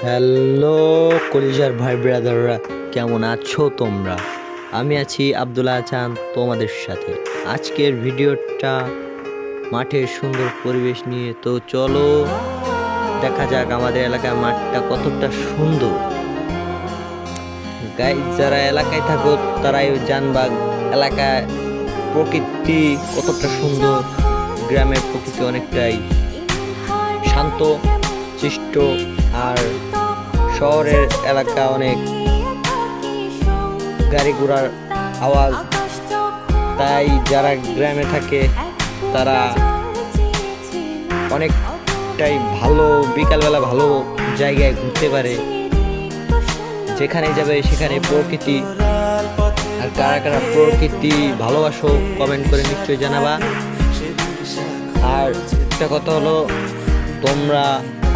Hello কলিজার ভাই ব্রাদাররা, কেমন আছো তোমরা? আমি আছি আব্দুল্লাহ চান তোমাদের সাথে। আজকের ভিডিওটা মাঠের সুন্দর পরিবেশ নিয়ে। তো চলো দেখা যাক আমাদের এলাকার মাঠটা কতটা সুন্দর। গাইজ, যারা এলাকায় থাকো তারাই জানবা এলাকায় প্রকৃতি কতটা সুন্দর। গ্রামের প্রকৃতি অনেকটাই শান্ত সৃষ্ট, আর শহরের এলাকা অনেক গাড়ি ঘোড়ার আওয়াজ। তাই যারা গ্রামে থাকে তারা অনেকটাই ভালো, বিকালবেলা ভালো জায়গায় ঘুরতে পারে। যেখানে যাবে সেখানে প্রকৃতি। আর কারা কারা প্রকৃতি ভালোবাসো কমেন্ট করে নিশ্চয়ই জানাবা। আর একটা কথা হলো, তোমরা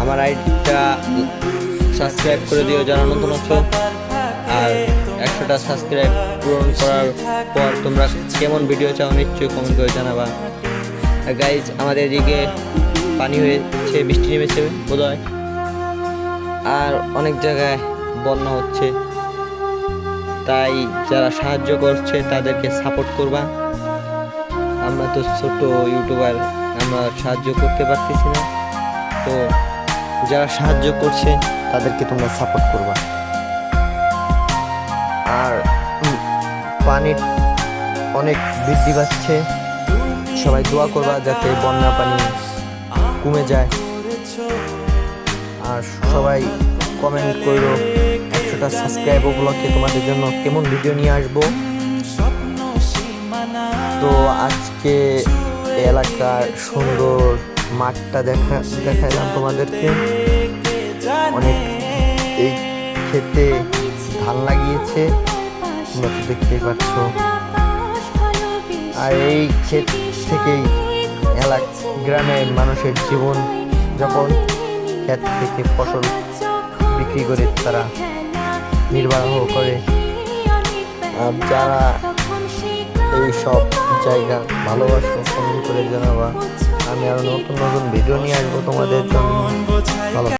আমার আইডিটা সাবস্ক্রাইব করে দিও যারা নতুন আছো। আর 100টা সাবস্ক্রাইব পূরণ করার পর তোমরা কেমন ভিডিও চাও নিশ্চয়ই কমেন্ট করে জানাবা। আর গাইজ, আমাদের এদিকে পানি হয়েছে, বৃষ্টি নেমেছে বোধহয়, আর অনেক জায়গায় বন্যা হচ্ছে। তাই যারা সাহায্য করছে তাদেরকে সাপোর্ট করবা। আমরা তো ছোট ইউটিউবার, আমরা সাহায্য করতে পারতেছি না। তো যারা সাহায্য করছে তাদেরকে তোমরা সাপোর্ট করবা। আর পানি অনেক বৃদ্ধি পাচ্ছে, সবাই দোয়া করবা যাতে বন্যা পানি কমে যায়। আর সবাই কমেন্ট করো 100টা সাবস্ক্রাইব উপলক্ষে তোমাদের জন্য কেমন ভিডিও নিয়ে আসবো। তো আজকে এলাকার সুন্দর মাঠটা দেখাইলাম তোমাদেরকে। অনেক এই ক্ষেতে ধান লাগিয়েছে, তোমরা তো দেখতেই পাচ্ছ। আর এই ক্ষেত থেকেই গ্রামের মানুষের জীবন যাপন, ক্ষেত থেকে ফসল বিক্রি করে তারা নির্বাহ করে। আর যারা এই সব জায়গা ভালোবাসো কমেন্ট করে জানাবা। আমি আরো নতুন নতুন ভিডিও নিয়ে আসবো তোমাদের জন্য। ভালো।